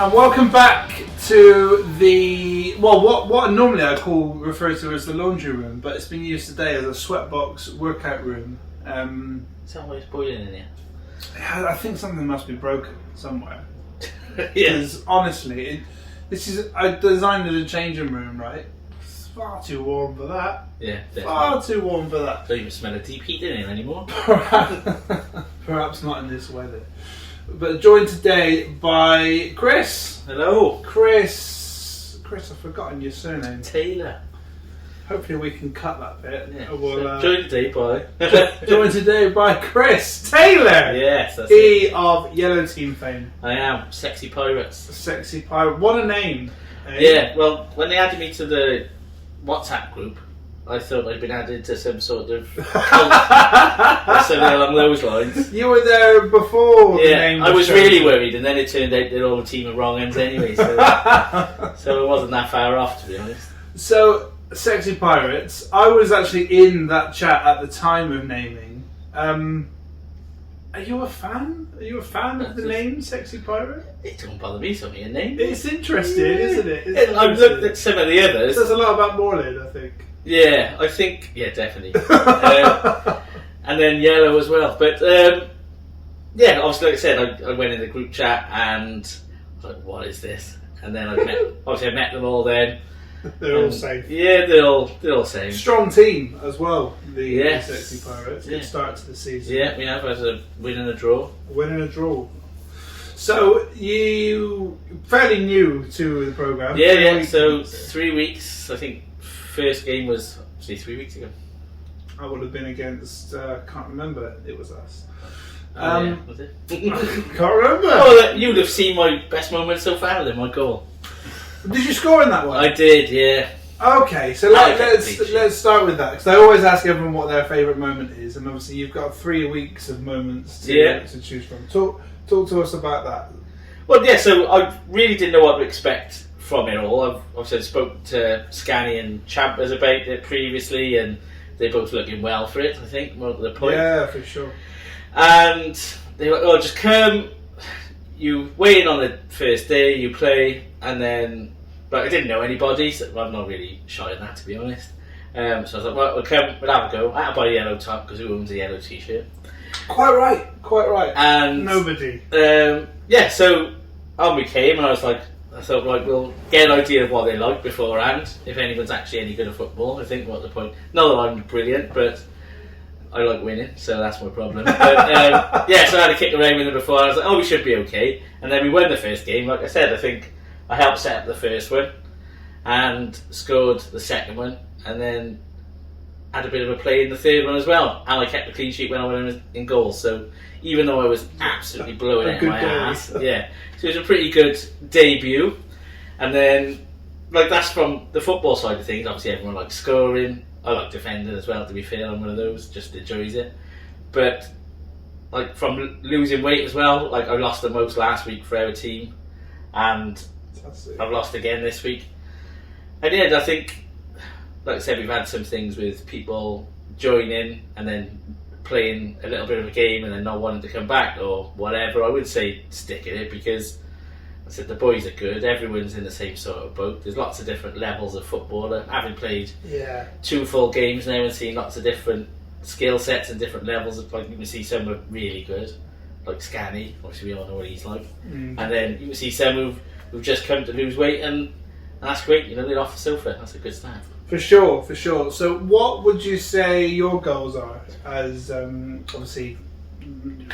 And welcome back to the what normally I refer to as the laundry room, but it's been used today as a sweatbox workout room. Is that why it's boiling in here? I think something must be broken somewhere. Yeah. Because honestly, I designed it as a changing room, right? It's far too warm for that. Yeah, definitely. Far too warm for that. Don't even smell of deep heat in here anymore. Perhaps not in this weather. But joined today by Chris. Hello. Chris, I've forgotten your surname. Taylor. Hopefully we can cut that bit. Yeah. We'll, Joined today by... joined today by Chris Taylor. Yes, that's he it. of Yellow Team fame. I am. Sexy Pirates. Sexy pirate. What a name. Eh? Yeah, well, when they added me to the WhatsApp group, I thought I'd been added to some sort of cult or something along those lines. You were there before the name I was chosen. really worried, and then it turned out that all the team were wrong ends anyway, so it wasn't that far off, to be honest. So, Sexy Pirates, I was actually in that chat at the time of naming. Are you a fan? Are you a fan of the name Sexy Pirate? It don't bother me, it's only a name. It's interesting, isn't it? I've looked at some of the others. It says a lot about Moreland, I think. Yeah, I think, definitely. And then Yellow as well. But, obviously, like I said, I went in the group chat and I was like, what is this? And then I met them all then. They're all safe. Yeah, they're all safe. Strong team as well, the Sexy Pirates. Yeah. Good start to the season. Yeah, we have as a win and a draw. Win and a draw. So, you fairly new to the programme. Yeah, so 3 weeks, I think. First game was 3 weeks ago. I would have been against, can't remember, it was us. Was it? Can't remember. Oh, you'd have seen my best moment so far then, my goal. Did you score in that one? I did, yeah. Okay, so let's start with that, because I always ask everyone what their favourite moment is, and obviously you've got 3 weeks of moments to choose from. Talk to us about that. Well, yeah, so I really didn't know what to expect from it all. I've obviously spoke to Scanny and Champers about it previously, and they're both looking well for it, I think, more to the point. Yeah, for sure. And they were like, just come, you weigh in on the first day, you play, and then, I didn't know anybody, so I'm not really shy in that, to be honest. So I was like, we'll come, we'll have a go. I had to buy a yellow top, because who owns a yellow t-shirt? Quite right. And nobody. So on we came, and I thought, right, we'll get an idea of what they like beforehand, if anyone's actually any good at football. I think what the point, not that I'm brilliant, but I like winning, so that's my problem. But, so I had a kick around with them before, I was like, we should be okay. And then we won the first game. Like I said, I think I helped set up the first one, and scored the second one, and then had a bit of a play in the third one as well. And I kept the clean sheet when I went in goal, so even though I was absolutely blowing it in my ass, so it was a pretty good debut. And then, that's from the football side of things. Obviously, everyone likes scoring. I like defending as well. To be fair, I'm one of those, just enjoys it. But from losing weight as well, I lost the most last week for our team, and I've lost again this week. And I think, like I said, we've had some things with people joining and then playing a little bit of a game and then not wanting to come back or whatever. I would say stick in it, because I said the boys are good, everyone's in the same sort of boat. There's lots of different levels of footballer. Having played 2 full games now and seen lots of different skill sets and different levels, you can see some are really good, like Scanny, obviously we all know what he's like. And then you can see some who've just come to lose weight, and that's great, they're off the sofa. That's a good start. For sure. So what would you say your goals are as, obviously,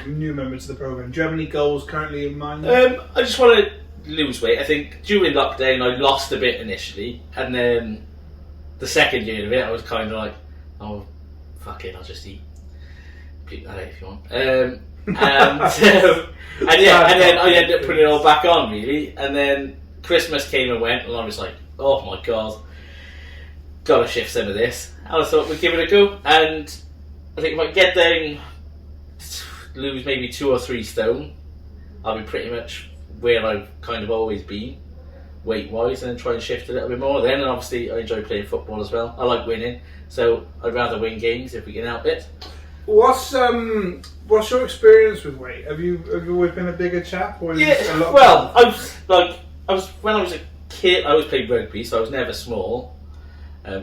new member to the programme? Do you have any goals currently in mind? I just want to lose weight. I think during lockdown I lost a bit initially, and then the second year of it I was kind of like, oh, fuck it, I'll just eat. Bleep that out if you want. And then I ended up putting it all back on, really. And then Christmas came and went, and I was like, oh my god, gotta shift some of this. And I thought we'd give it a go, and I think if I get down, lose maybe 2 or 3 stone, I'll be pretty much where I've kind of always been, weight wise, and then try and shift a little bit more then. And obviously I enjoy playing football as well. I like winning, so I'd rather win games if we can help it. what's your experience with weight? Have you always been a bigger chap, or is this a lot? Well, I was when I was a kid. I always played rugby, so I was never small.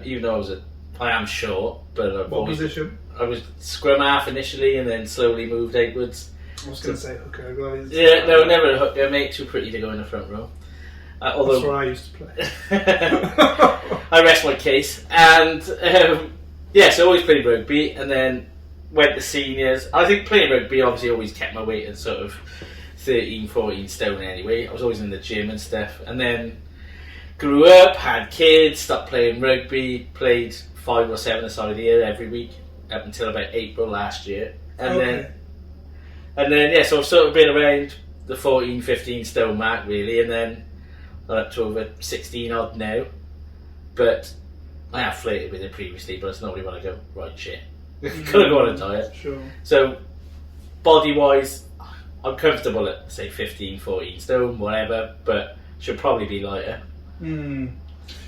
Even though I am short, but what position? I was scrum half initially, and then slowly moved outwards. I was going to say hooker. Yeah, no, never a hooker, mate. Too pretty to go in the front row. Although that's where I used to play. I rest my case, and so always played rugby, and then went to seniors. I think playing rugby obviously always kept my weight at sort of 13, 14 stone anyway. I was always in the gym and stuff, and then grew up, had kids, stopped playing rugby, played 5 or 7 aside a year every week up until about April last year, and then so I've sort of been around the 14, 15 stone mark really, and then I'm up to over 16 odd now. But I have flirted with it previously, but it's not really when I go, right, shit, gotta go on a diet. Sure. So body wise, I'm comfortable at say 15, 14 stone, whatever, but should probably be lighter.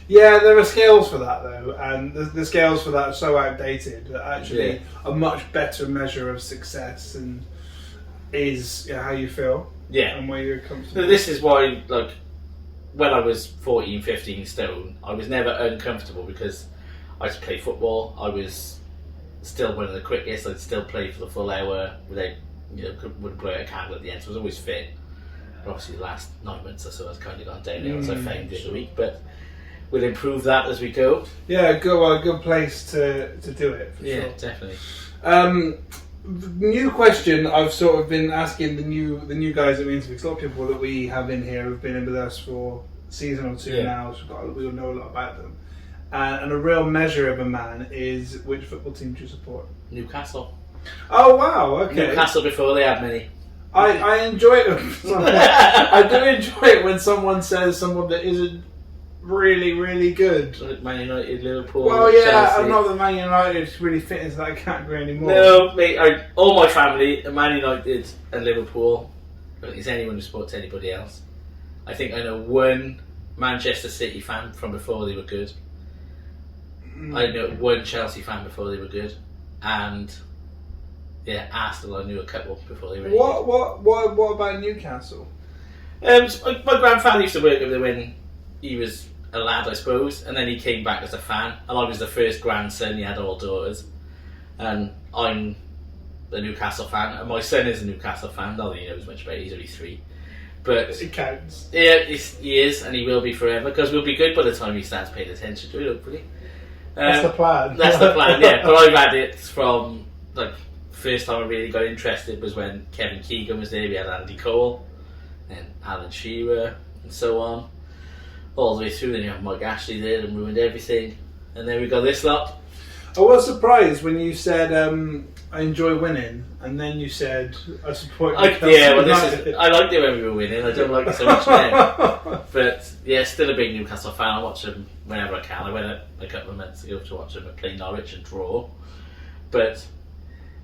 Yeah, there are scales for that though, and the scales for that are so outdated that actually a much better measure of success and is how you feel and where you're comfortable. So this is why, like, when I was 14, 15 stone, I was never uncomfortable because I used to play football. I was still one of the quickest. I'd still play for the full hour without, wouldn't blow out a candle at the end, so I was always fit. But obviously the last 9 months or so I've kind of gone downhill as I found it a week, but we'll improve that as we go. Yeah, a good place to do it. For sure. Definitely. New question I've sort of been asking the new guys that we interview. 'Cause a lot of people that we have in here have been in with us for a season or two now, so we all know a lot about them. And a real measure of a man is which football team do you support? Newcastle. Oh wow, okay. Newcastle before they had many. I enjoy it. I do enjoy it when someone says someone that isn't really, really good. Like Man United, Liverpool, well, yeah, Chelsea. I'm not that Man United really fit into that category anymore. No, mate, all my family are Man United and Liverpool. I don't think there's anyone who supports anybody else. I think I know one Manchester City fan from before they were good. I know one Chelsea fan before they were good. And Arsenal, I knew a couple before they were good. What about Newcastle? So my grandfather used to work over there when he was a lad, I suppose, and then he came back as a fan, and I was the first grandson. He had all daughters, and I'm a Newcastle fan, and my son is a Newcastle fan. Not that he knows much about it, he's only 3, but it counts. Yeah, he is, and he will be forever, because we'll be good by the time he starts paying attention to it, hopefully. That's the plan. That's the plan, yeah. But I've had it from, like, first time I really got interested was when Kevin Keegan was there. We had Andy Cole and Alan Shearer and so on, all the way through. Then you have Mike Ashley there and ruined everything, and then we got this lot. I was surprised when you said I enjoy winning, and then you said I support Newcastle United. I liked it when we were winning. I don't like it so much now. But yeah, still a big Newcastle fan. I watch them whenever I can. I went a couple of months ago to watch them play Norwich and draw, but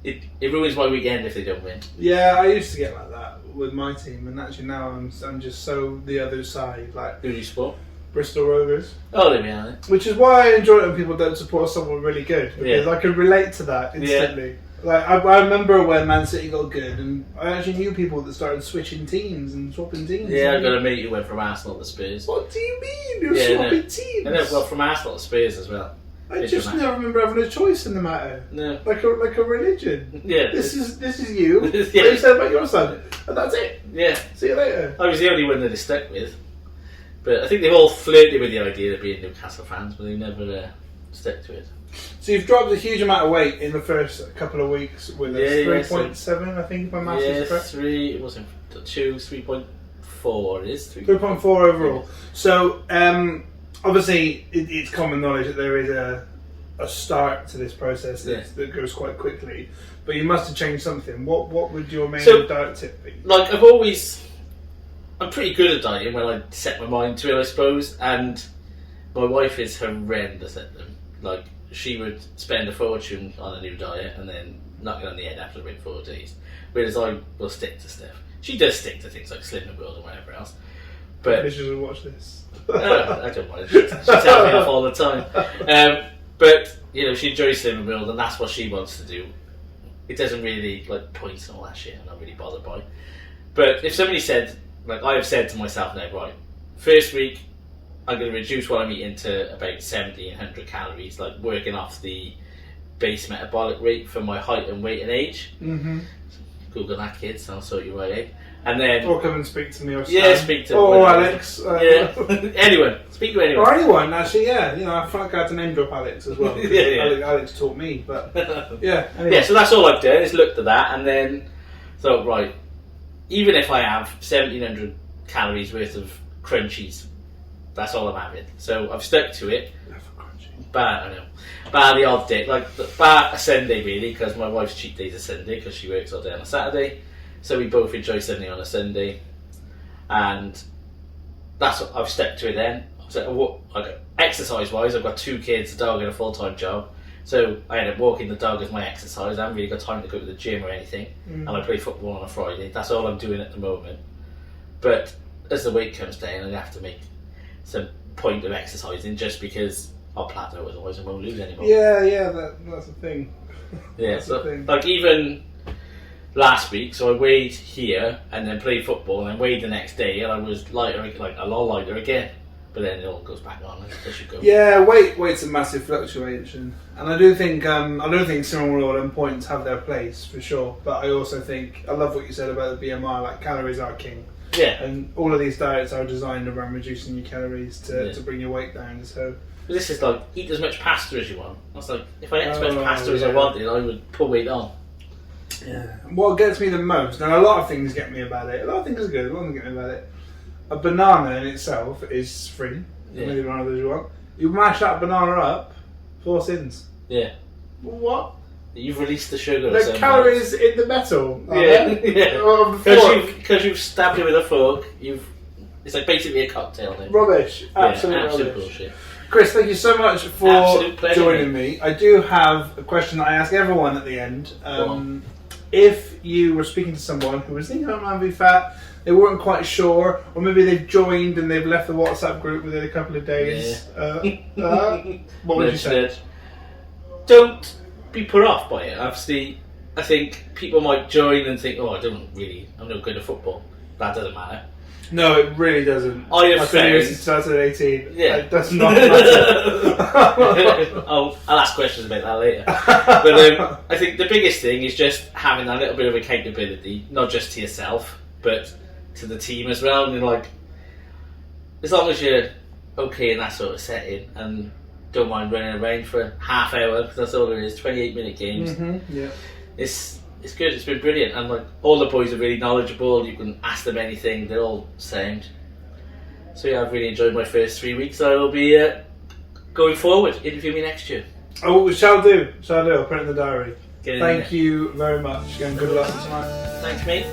it ruins my weekend if they don't win. Yeah, I used to get like that with my team, and actually now I'm just so the other side. Like, who do you support? Bristol Rovers. Oh, there we are. Which is why I enjoy it when people don't support someone really good, because I can relate to that instantly. Yeah. Like I remember when Man City got good, and I actually knew people that started switching teams and swapping teams. Yeah, I've got a mate who went from Arsenal to Spurs. What do you mean? You're swapping teams? I know, well, from Arsenal to Spurs as well. I just never remember having a choice in the matter. No. Like a religion. Yeah. This is you. What you said about your son. And that's it. Yeah. See you later. I was the only one that they stuck with. But I think they've all flirted with the idea of being Newcastle fans, but they never stuck to it. So you've dropped a huge amount of weight in the first couple of weeks with 3.7, I think, if my maths is correct. 3, it wasn't 2, 3.4 it is. 3.4 overall. Yeah. So, obviously, it's common knowledge that there is a start to this process that goes quite quickly, but you must have changed something. What would your main diet tip be? Like, I'm pretty good at dieting when I set my mind to it, I suppose, and my wife is horrendous at them. Like, she would spend a fortune on a new diet and then knock it on the head after about 4 days, whereas I will stick to stuff. She does stick to things like Slim and World and whatever else. But she should watch this. I don't mind. She tells me off all the time. But she enjoys Slim and World, and that's what she wants to do. it doesn't really, like, points and all that shit, I'm not really bothered by. But if somebody said, like, I have said to myself now, right, first week, I'm going to reduce what I'm eating to about 1,700 calories, like, working off the base metabolic rate for my height and weight and age. Mm-hmm. Google that, kids, I'll sort you right out. And then... Or come and speak to me or yeah, speak to... Or Alex. Yeah, anyone. Speak to anyone. Or anyone, actually, yeah. You know, I feel like I had to name drop Alex as well. Alex taught me, but... Yeah, anyway. Yeah, so that's all I've done, is looked at that, and then thought, right, even if I have 1,700 calories worth of crunchies, that's all I'm having. So I've stuck to it. Bar the odd day, like bar a Sunday really, because my wife's cheat day's a Sunday because she works all day on a Saturday. So we both enjoy Sunday on a Sunday, and that's what I've stuck to it. Then, so like, exercise-wise, I've got 2 kids, a dog, and a full-time job. So I end up walking the dog as my exercise. I haven't really got time to go to the gym or anything, and I play football on a Friday. That's all I'm doing at the moment. But as the weight comes down, I have to make some point of exercising, just because I'll plateau, otherwise I won't lose anymore. Yeah, that's the thing. Yeah, so like even last week, so I weighed here and then played football and then weighed the next day, and I was lighter, like a lot lighter again. But then it all goes back on as you go. Yeah, weight's a massive fluctuation, and I do think similar rule and points have their place for sure. But I also think I love what you said about the BMI. Like, calories are king. Yeah, and all of these diets are designed around reducing your calories to bring your weight down. So. But this is like, eat as much pasta as you want. I was like, if I ate as much pasta as I wanted, I would put weight on. Yeah. What gets me the most, and a lot of things get me about it, a lot of things are good, a lot of things get me about it. A banana in itself is free. Yeah. Maybe one of those you want. You mash that banana up, 4 sins. Yeah. What? You've released the sugar. The calories in the metal. Yeah. Because you've stabbed it with a fork, it's like basically a cocktail then. Rubbish. Absolute rubbish. Bullshit. Chris, thank you so much for joining me. I do have a question that I ask everyone at the end. If you were speaking to someone who was thinking about Man v Fat, they weren't quite sure, or maybe they've joined and they've left the WhatsApp group within a couple of days, what would you say? Don't be put off by it. Obviously, I think people might join and think, I'm no good at football. That doesn't matter. No, it really doesn't. I've been here since 2018. Yeah. It does not matter. I'll ask questions about that later. But I think the biggest thing is just having that little bit of accountability, not just to yourself, but to the team as well. And like, as long as you're okay in that sort of setting and don't mind running around for half hour, because that's all it is, 28-minute games. Mm-hmm. Yeah. It's good, it's been brilliant, and like, all the boys are really knowledgeable, you can ask them anything, they're all sound. So yeah, I've really enjoyed my first 3 weeks. I will be going forward. Interview me next year. Oh, shall do. I'll put it in the diary. Thank you very much, and good luck tonight. Thanks, mate.